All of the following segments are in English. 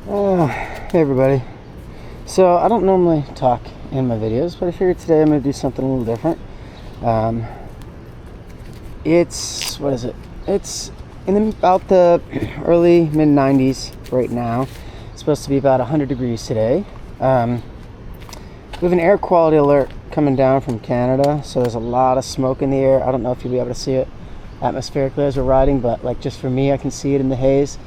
Hey everybody. So I don't normally talk in my videos, but I figured today I'm going to do something a little different. What is it? It's about the early mid 90s right now. It's supposed to be about 100 degrees today. We have an air quality alert coming down from Canada, so there's a lot of smoke in the air. I don't know if you'll be able to see it atmospherically as we're riding, but like just for me, I can see it in the haze.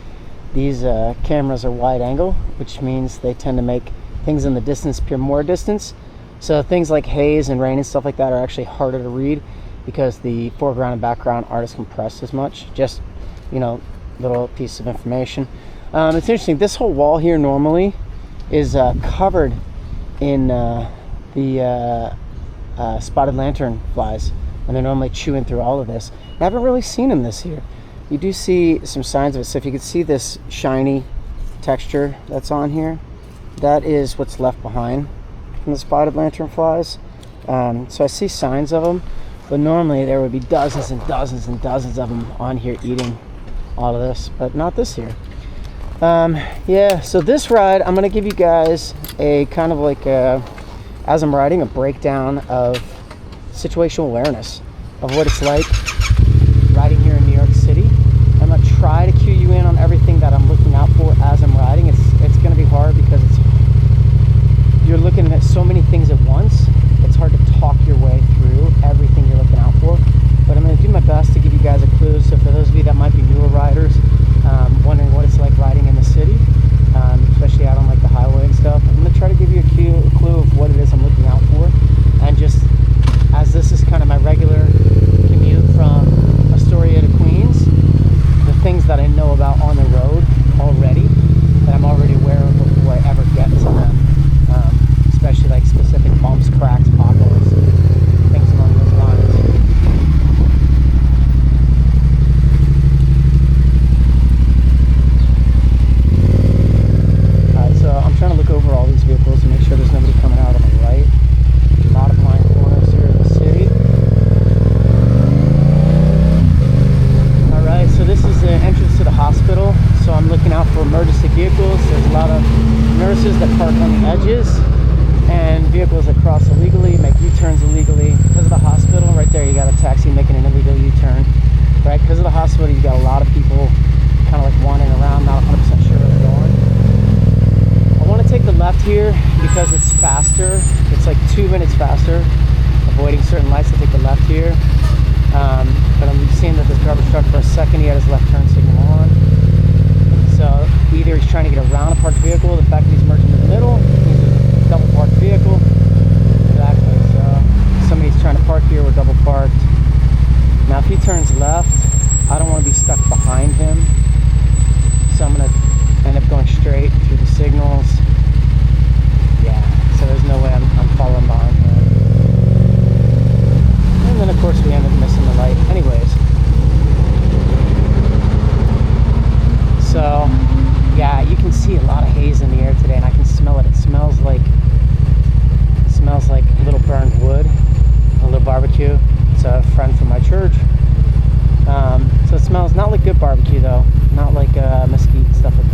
These cameras are wide angle, which means they tend to make things in the distance appear more distance. So things like haze and rain and stuff like that are actually harder to read because the foreground and background aren't as compressed as much. Just, little piece of information. It's interesting, this whole wall here normally is covered in the spotted lantern flies, and they're normally chewing through all of this. I haven't really seen them this year. You do see some signs of it. So if you can see this shiny texture that's on here, that is what's left behind from the spotted lantern flies. So I see signs of them, but normally there would be dozens and dozens and dozens of them on here eating all of this, but not this year. So this ride, I'm gonna give you guys a kind of like as I'm riding, a breakdown of situational awareness of what it's like riding here in New York City. I'm gonna try to cue you in on everything that I'm looking out for as I'm riding. It's gonna be hard because you're looking at so many things at once. It's hard to talk your way through everything you're looking out for, but I'm gonna do my best to give you guys a clue. So for those of you that might be newer riders, wondering what it's like riding in the city, especially out on like the highway and stuff, I'm gonna try to give you a clue of what it is I'm looking out for. And just as this is kind of my regular commute from Astoria to Queens, the things that I know about on the road already, that I'm already aware of before I ever get to them, especially like specific bumps, cracks, potholes, things along those lines. Alright, so I'm trying to look over all these vehicles and make sure there's nobody coming out on the right. A lot of blind corners here in the city. Alright, so this is the entrance to the hospital. So I'm looking out for emergency vehicles. There's a lot of nurses that park on the edges and vehicles that cross illegally, make U-turns illegally. Because of the hospital, right there you got a taxi making an illegal U-turn. Right, because of the hospital you got a lot of people kind of like wandering around, not 100% sure where they're going. I want to take the left here because it's faster. It's like 2 minutes faster, avoiding certain lights to take the left here. But I'm seeing that this garbage truck, for a second he had his left turn signal on. So either he's trying to get around a parked vehicle, the fact that he's merging in the middle, he's a double parked vehicle. Exactly, so somebody's trying to park here, we're double parked. Now if he turns left, I don't want to be stuck behind him. So I'm going to end up going straight through the signals. Yeah, so there's no way I'm following behind him. And then of course we end up missing the light anyways. So yeah, you can see a lot of haze in the air today, and I can smell it. It smells like a little burned wood, a little barbecue. It's a friend from my church. So it smells not like good barbecue though, not like mesquite, stuff like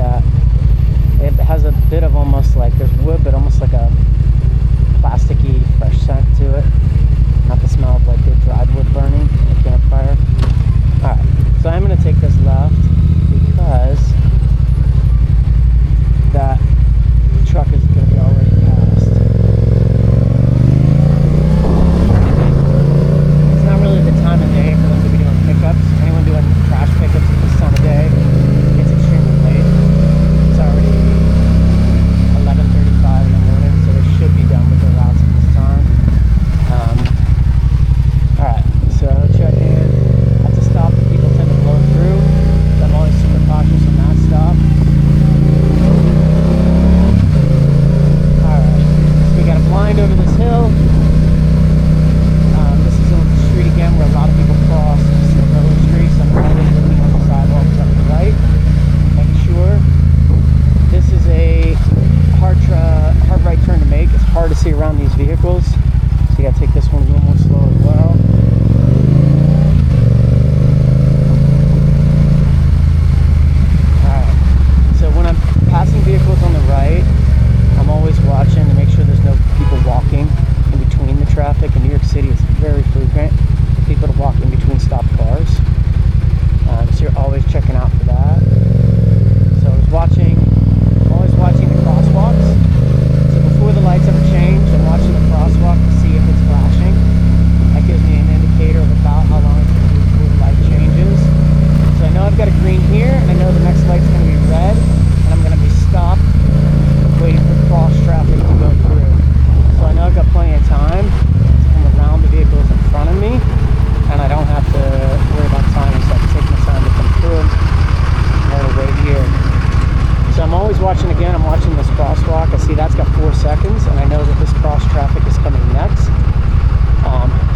So I'm always watching again. I'm watching this crosswalk. I see that's got 4 seconds, and I know that this cross traffic is coming next.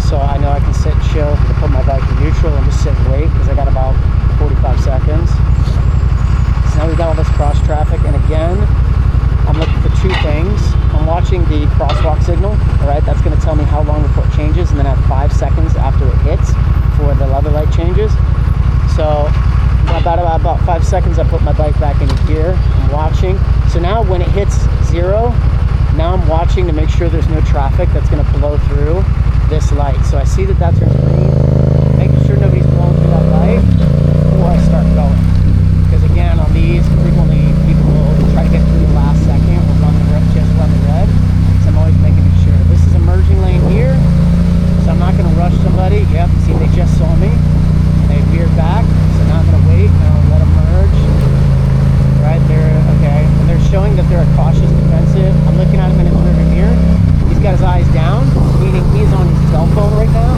So I know I can sit and chill, I can put my bike in neutral and just sit and wait because I got about 45 seconds. So now we've got all this cross traffic, and again, I'm looking for two things. I'm watching the crosswalk signal, all right? That's gonna tell me how long before it changes, and then I have 5 seconds after it hits for the leather light changes. So about 5 seconds, I put my bike back into gear. I'm watching. So now when it hits 0, now I'm watching to make sure there's no traffic that's gonna blow through this light. So I see that that turns green, making sure nobody's blowing through that light before I start going. Because again, on these, frequently people will try to get through the last second or just run the red. So I'm always making sure. This is a merging lane here, so I'm not gonna rush somebody. Yep, see, they just saw me and they veered back. So now I'm gonna wait and I'll let them merge. Right there, okay. And they're showing that they're a cautious defensive. I'm looking at him in his rearview mirror. He's got his eyes down, meaning he's on his cell phone right now.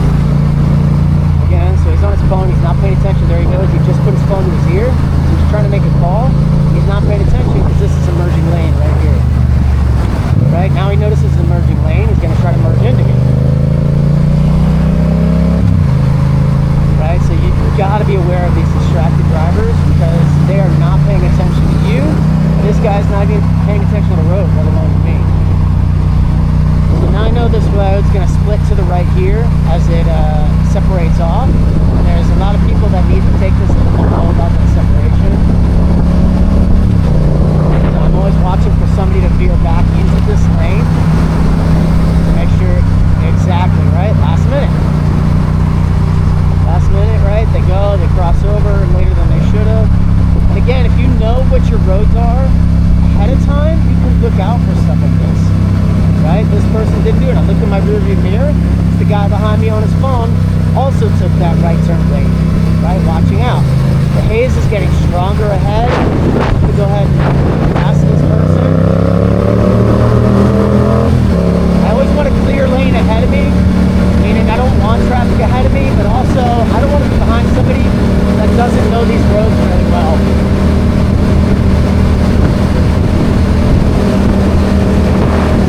Again, so he's on his phone, he's not paying attention. There he goes, he just put his phone to his ear. So he's trying to make a call. He's not paying attention because this is a merging lane right here. Right, now he notices the merging lane, he's gonna try to merge into me. Right, so you gotta be aware of these distracted drivers because they are not paying attention to you. This guy's not even paying attention to the road, let alone to me. So now I know this road's going to split to the right here as it separates off. And there's a lot of people that need to take this and don't know about that separation. So I'm always watching for somebody to veer back into this lane to make sure exactly, right? Last minute. Last minute, right? They go, they cross over later than they should have. And again, if you know what your roads are ahead of time, you can look out for stuff like this. Right? This person didn't do it. I looked in my rearview mirror. The guy behind me on his phone also took that right turn lane. Right? Watching out. The haze is getting stronger ahead. I'm going to go ahead and pass this person. I always want a clear lane ahead of me, meaning I don't want traffic ahead of me, but also I don't want to be behind somebody that doesn't know these roads really well.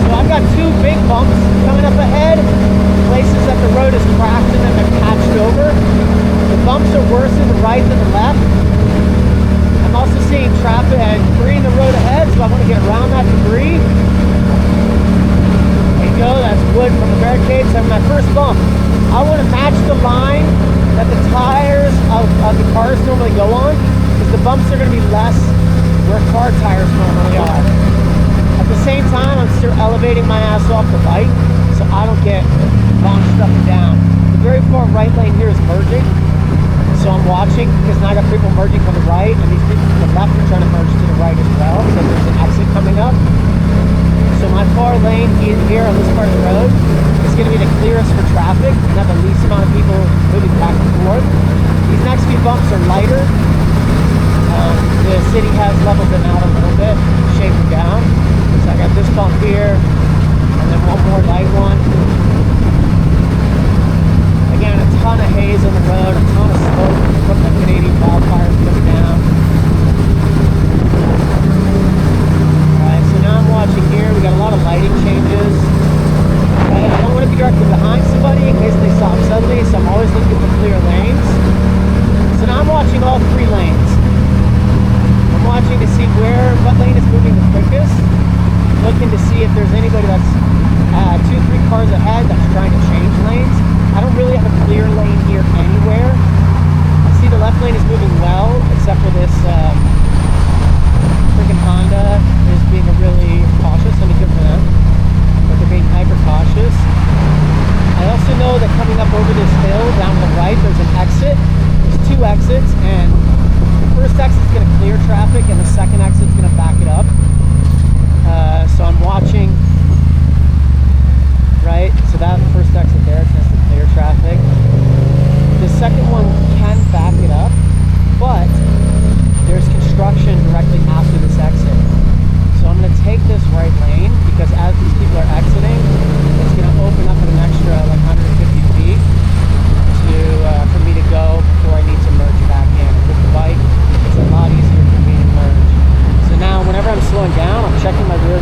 I've got 2 big bumps coming up ahead, places that the road is cracked and then they're patched over. The bumps are worse to the right than the left. I'm also seeing traffic and debris in the road ahead, so I want to get around that debris. There you go, that's wood from the barricade. So my first bump, I want to match the line that the tires of the cars normally go on, because the bumps are going to be less where car tires normally are. At the same time, I'm still elevating my ass off the bike so I don't get launched up and down. The very far right lane here is merging, so I'm watching because now I got people merging from the right, and these people from the left are trying to merge to the right as well because there's an exit coming up. So my far lane here on this part of the road is going to be the clearest for traffic and have the least amount of people moving back and forth. These next few bumps are lighter. The city has leveled them out a little bit, shaped them down. So I got this bump here, and then one more light one. Again, a ton of haze on the road, a ton of smoke from the Canadian wildfires coming down. Alright, so now I'm watching here. We got a lot of lighting changes. Okay, I don't want to be directly behind somebody in case they stop suddenly, so I'm always looking for clear lanes. So now I'm watching all 3 lanes. I'm watching to see what lane is moving the quickest. Looking to see if there's anybody that's 2-3 cars ahead that's trying to change lanes. I don't really have a clear lane here anywhere. I see the left lane is moving well, except for this freaking Honda is being really cautious. Let me good for them. But they're being hyper cautious. I also know that coming up over this hill down to the right, there's an exit. There's 2 exits, and the first exit is going to clear traffic, and the second exit is going to back it up. So I'm watching, right? So that first exit there tends to clear traffic. The second one can back it up, but there's construction directly after the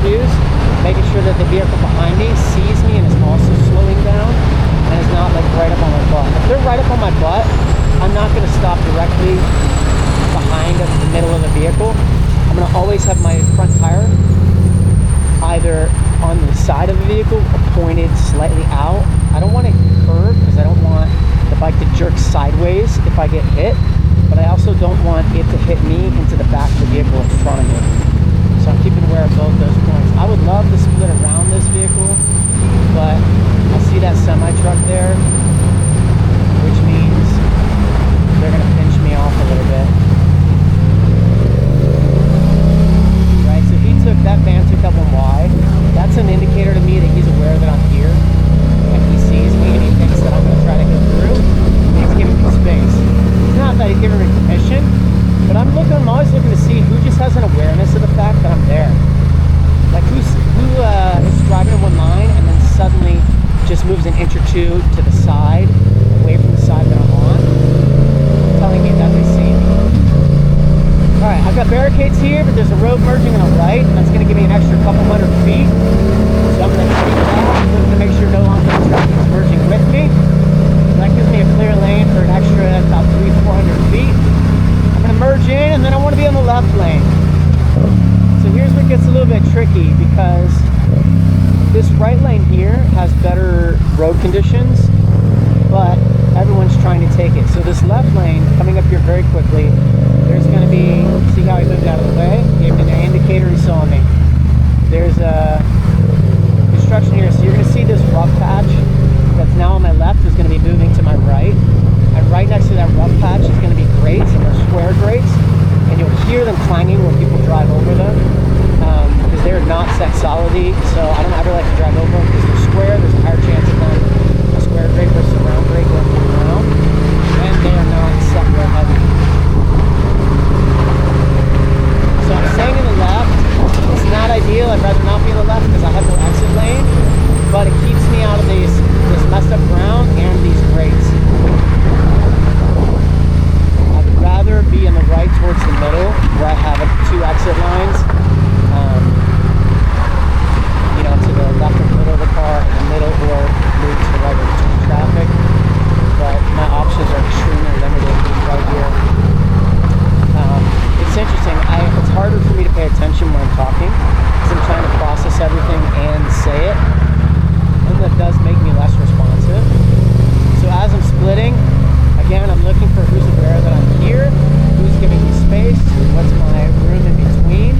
views, making sure that the vehicle behind me sees me and is also slowing down and is not like right up on my butt. If they're right up on my butt, I'm not going to stop directly behind the middle of the vehicle. I'm going to always have my front tire either on the side of the vehicle or pointed slightly out. I don't want it curved because I don't want the bike to jerk sideways if I get hit, but I also don't want it to hit me into the back of the vehicle in front of me. So I'm keeping aware of both those points. I would love to split around this vehicle, but I see that semi truck there, which means they're going to pinch me off a little bit. Right, so that van took that one wide. That's an indicator to me that he's aware that I'm here, and he sees me, and he thinks that I'm going to try to go through, and he's giving me space. It's not that he's giving me permission, but I'm always looking to see who just has an awareness of the fact that I'm there. Like who is driving in one line and then suddenly just moves an inch or two to the side, away from the side that I'm on, telling me that they see me. Alright, I've got barricades here, but there's a road merging on the right. That's going to give me an extra couple hundred feet. So I'm going to keep that. I'm looking to make sure no longer the traffic is merging with me. That gives me a clear lane for an extra about 300-400 feet. I'm going to merge in, and then I want to be on the left lane. So here's where it gets a little bit tricky, because this right lane here has better road conditions, but everyone's trying to take it. So this left lane, coming up here very quickly, there's going to be, see how he moved out of the way? Gave me an indicator, he saw me. There's a construction here, so you're going to see this rough patch that's now on my left is going to be moving to my right. And right next to that rough patch is going to be grates, and they're square grates. And you'll hear them clanging when people drive over them, because they're not set solidly. So I don't ever like to drive over them because they're square. There's a higher chance of them a square grate versus a round grate going through the ground. And they are not set real heavy. So I'm staying in the left. It's not ideal. I'd rather not be in the left because I have no exit lane. But it keeps me out of this messed up ground and these grates. I would rather be in the right towards the middle where I have two exit lines. To the left or middle of the car, in the middle, or move to the right or between traffic. But my options are extremely limited right here. It's interesting. It's harder for me to pay attention when I'm talking because I'm trying to process everything and say it. And that does make me less responsive. So as I'm splitting, again, I'm looking for who's aware that I'm here, who's giving me space, what's my room in between.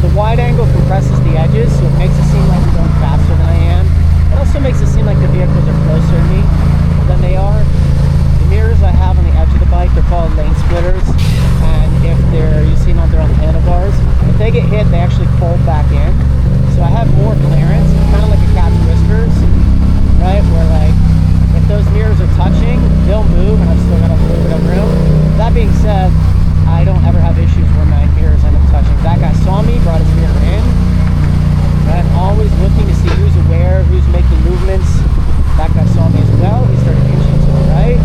The wide angle compresses the edges, so it makes it seem like I'm going faster than I am. It also makes it seem like the vehicles are closer to me than they are. The mirrors I have on the edge of the bike, they're called lane splitters, and if you see them out there on the handlebars, if they get hit, they actually fold back in. So I have more clearance, kind of like a cat's whiskers, right? Where like, if those mirrors are touching, they'll move, and I've still got a little bit of room. That being said, I don't ever have issues where my mirrors end up touching. That guy saw me, brought his mirror in. I'm always looking to see who's aware, who's making movements. That guy saw me as well. He started inching to the right.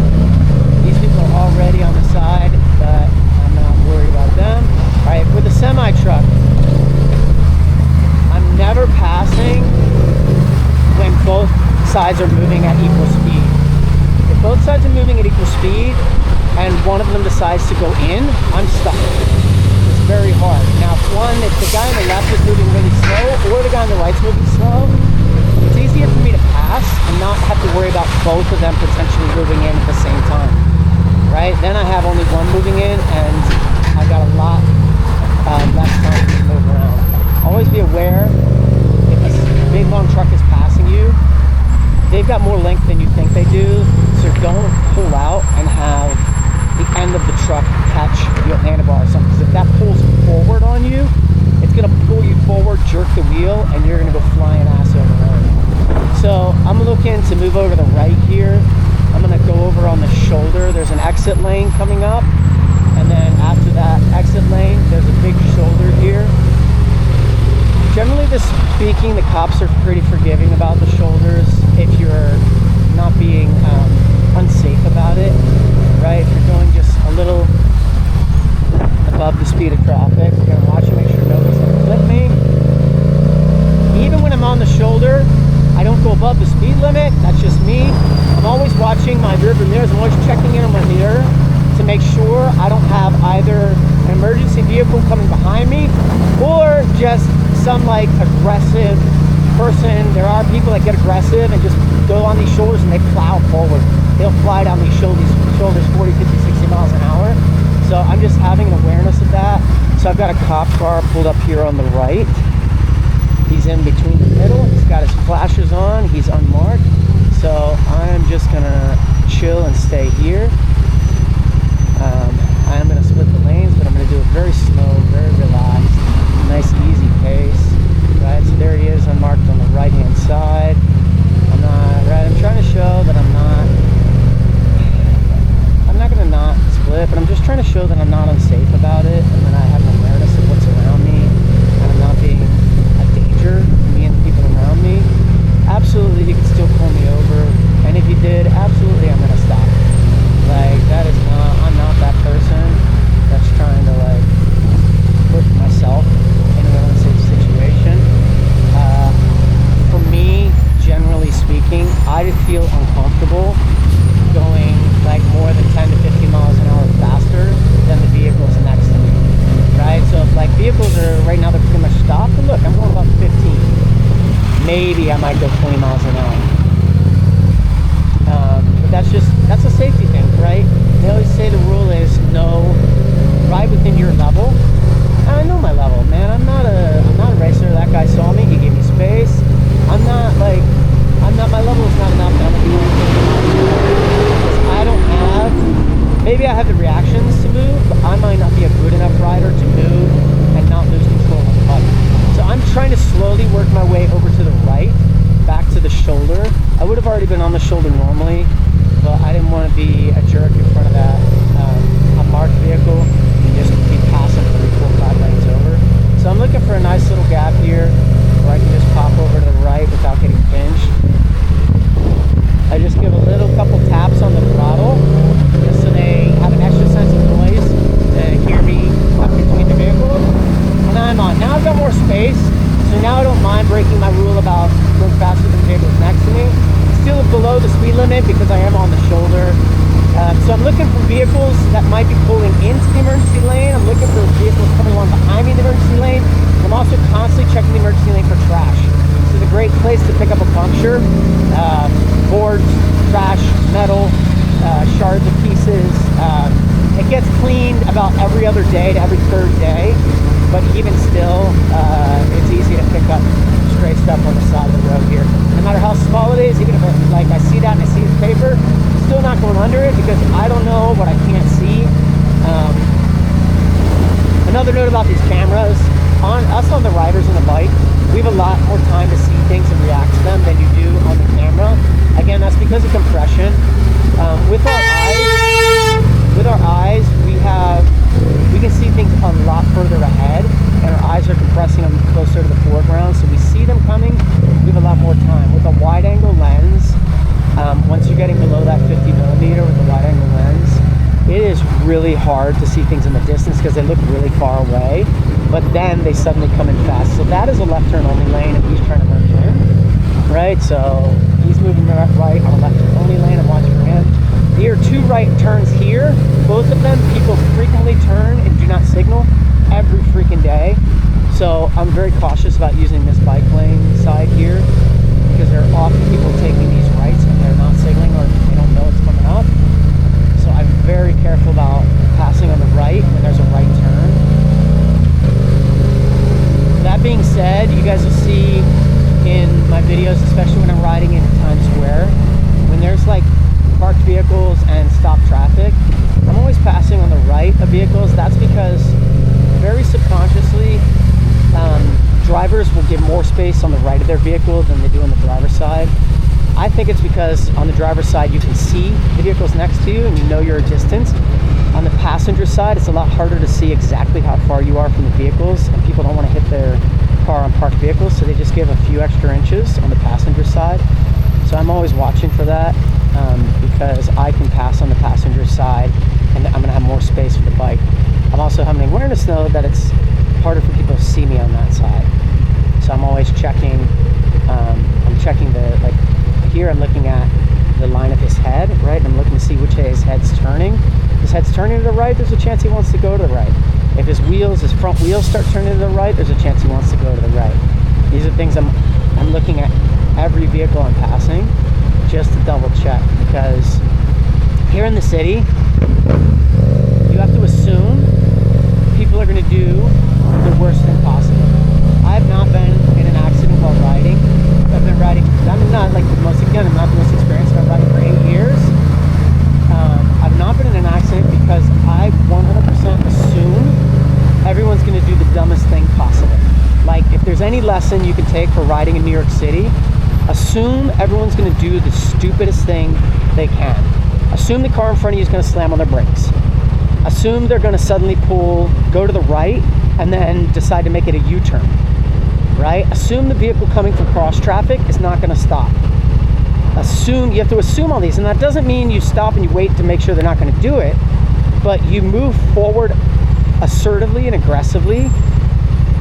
These people are already on the side, but I'm not worried about them. All right, with the semi-truck, I'm never passing when both sides are moving at equal speed. If both sides are moving at equal speed and one of them decides to go in, I'm stuck. It's very hard. Now, if the guy on the left is moving really slow or the guy on the right's moving slow, it's easier for me to pass and not have to worry about both of them potentially moving in at the same time, right? Then I have only one moving in and I got a lot less time to move around. Always be aware if a big long truck is passing you, they've got more length than you think they do, so don't pull out and have the end of the truck catch your handlebar or something, because if that pulls forward on you, it's going to pull you forward, jerk the wheel, and you're going to go flying ass over the road. So I'm looking to move over to the right here. I'm going to go over on the shoulder. There's an exit lane coming up, and then after that exit lane, there's a big shoulder here. Generally speaking, the cops are pretty forgiving about the shoulders if you're not being unsafe about it, right? If you're going just a little above the speed of traffic, you're gonna watch and make sure nobody's gonna flip me. on the shoulder, I don't go above the speed limit. That's just me. I'm always watching my rear view mirrors. I'm always checking in on my mirror to make sure I don't have either an emergency vehicle coming behind me or just some like aggressive person. There are people that get aggressive and just go on these shoulders and they plow forward. They'll fly down these shoulders 40, 50, 60 miles an hour. So I'm just having an awareness of that. So I've got a cop car pulled up here on the right. He's in between the middle. He's got his flashers on. He's unmarked. So I'm just gonna chill and stay here. I am gonna split the lanes, but I'm gonna do it very slow, very relaxed, nice easy pace. Right, so there he is, unmarked on the right-hand side. I'm trying to show that I'm not gonna not split, but I'm just trying to show that I'm not unsafe about it, and that I have an awareness of what's around me, and I'm not being a danger to me and the people around me. Absolutely, he could still pull me over, and if he did, absolutely, I'm gonna stop. Like, I'm not that person that's trying to like put myself in an unsafe situation. For me, generally speaking, I feel uncomfortable going like more than 10 to 15 miles an hour faster than the vehicles next to me, right? So if like vehicles are, right now they're pretty much stopped, and look, I'm going about 15. Maybe I might go 20 miles an hour. But that's a safety thing, right? They always say the rule is no, ride within your level. I know my level, man. I'm not a racer. That guy saw me, he gave me space. My level is not enough. I don't have, maybe I have the reactions to move, but I might not be a good enough rider to move and not lose control of the bike. So I'm trying to slowly work my way over to the right, back to the shoulder. I would have already been on the shoulder normally, but I didn't want to be a jerk in front of that unmarked vehicle and just be passing 3, 4, 5 lanes over. So I'm looking for a nice little gap here where I can just pop over to the right without getting pinched. I just give a little couple taps on the throttle just so they have an extra sense of noise to hear me between the vehicles. And I'm on. Now I've got more space, so now I don't mind breaking my rule about going faster than vehicles next to me. Still below the speed limit because I am on the shoulder. So I'm looking for vehicles that might be pulling into the emergency lane. I'm looking for vehicles coming along behind me in the emergency lane. I'm also constantly checking the emergency lane for trash. This is a great place to pick up a puncture. Boards, trash, metal, shards of pieces. It gets cleaned about every other day to every third day, but even still, it's easy to pick up stray stuff on the side of the road here. No matter how small it is, even if I see that and I see the paper, I'm still not going under it because I don't know what I can't see. Another note about these cameras, on the riders on the bike, we have a lot more time to see things and react to them than you do on the camera. Again, that's because of compression. With our eyes, we can see things a lot further ahead, and our eyes are compressing them closer to the foreground, so we see them coming. We have a lot more time. With a wide-angle lens, once you're getting below that 50 millimeter with a wide-angle lens, it is really hard to see things in the distance because they look really far away, but then they suddenly come in fast. So that is a left turn only lane, and he's trying to merge in, right? So he's moving right on a left turn only lane. I'm watching for him. There are 2 right turns here. Both of them, people frequently turn and do not signal every freaking day. So I'm very cautious about using this bike lane side here because there are often people taking these rights and they're not signaling or they don't know it's coming up. So I'm very careful about passing on the right when there's a right turn. That being said, you guys will see in my videos, especially when I'm riding in Times Square, when there's like parked vehicles and stopped traffic, I'm always passing on the right of vehicles. That's because very subconsciously, drivers will give more space on the right of their vehicle than they do on the driver's side. I think it's because on the driver's side you can see the vehicles next to you and you know your distance. On the passenger side, it's a lot harder to see exactly how far you are from the vehicles, and people don't want to hit their car on parked vehicles, so they just give a few extra inches on the passenger side. So I'm always watching for that because I can pass on the passenger side and I'm going to have more space for the bike. I'm also having awareness though that it's harder for people to see me on that side. So I'm always checking I'm checking here I'm looking at the line of his head, right? And I'm looking to see which way his head's turning. If his head's turning to the right, there's a chance he wants to go to the right. If his front wheels start turning to the right, there's a chance he wants to go to the right. These are things I'm looking at every vehicle I'm passing just to double check, because here in the city, you have to assume people are going to do the worst thing possible. I've not been in an accident while riding. I've been riding, I'm not the most experienced. I've been riding for 8 years. I've not been in an accident because I 100% assume everyone's going to do the dumbest thing possible. Like, if there's any lesson you can take for riding in New York City, assume everyone's going to do the stupidest thing they can. Assume the car in front of you is going to slam on their brakes. Assume they're going to suddenly go to the right, and then decide to make it a U-turn, right? Assume the vehicle coming from cross traffic is not going to stop. You have to assume all these, and that doesn't mean you stop and you wait to make sure they're not going to do it, but you move forward assertively and aggressively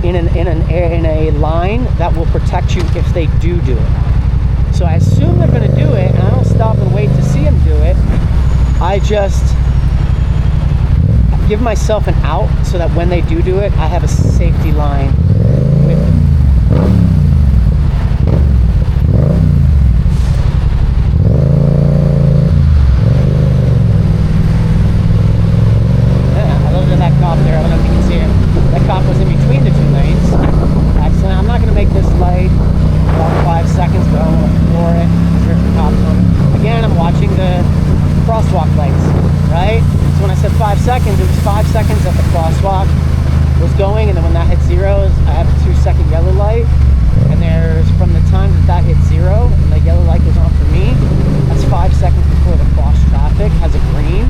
in a line that will protect you if they do it. So I assume they're going to do it, and I don't stop and wait to see them do it. I just give myself an out so that when they do it, I have a safety line with them. Yeah, I looked at that cop there. I don't know if you can see him. That cop was in between the two lanes. Actually, I'm not going to make this light about 5 seconds, but I'm going to floor it. There's the cops on it. Again, I'm watching the crosswalk lights, right? So when I said 5 seconds, it was 5 seconds that the crosswalk was going, and then when that hit zeros, I have a 2-second yellow light, and there's, from the time that hit zero and the yellow light goes on for me, that's 5 seconds before the cross traffic has a green.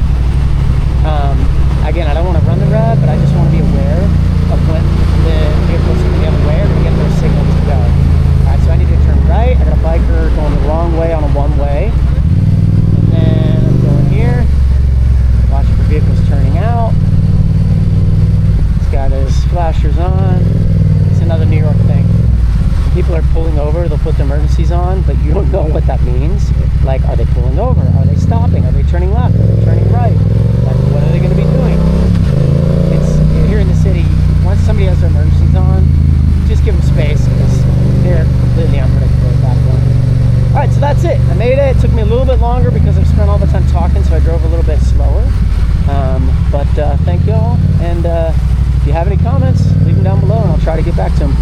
Again, I don't want to run the red, but I just want to be aware of when the vehicles from the other way are going to get their signal to go. Alright, so I need to turn right. I got a biker going the wrong way on a one-way, and then I'm going here. Watching for vehicles turning out. He's got his flashers on. It's another New York thing. When people are pulling over, they'll put their emergencies on, but you don't know what that means. Like, are they pulling over? Are they stopping? Are they turning left? Are they turning right? Like, what are they going to be doing? It's here in the city. Once somebody has their emergencies on, just give them space, because they're completely unpredictable at that point. Alright, so that's it. I made it. It took me a little bit longer because I've spent all the time talking, so I drove a little bit slower. But thank you all, and if you have any comments, leave them down below and I'll try to get back to them.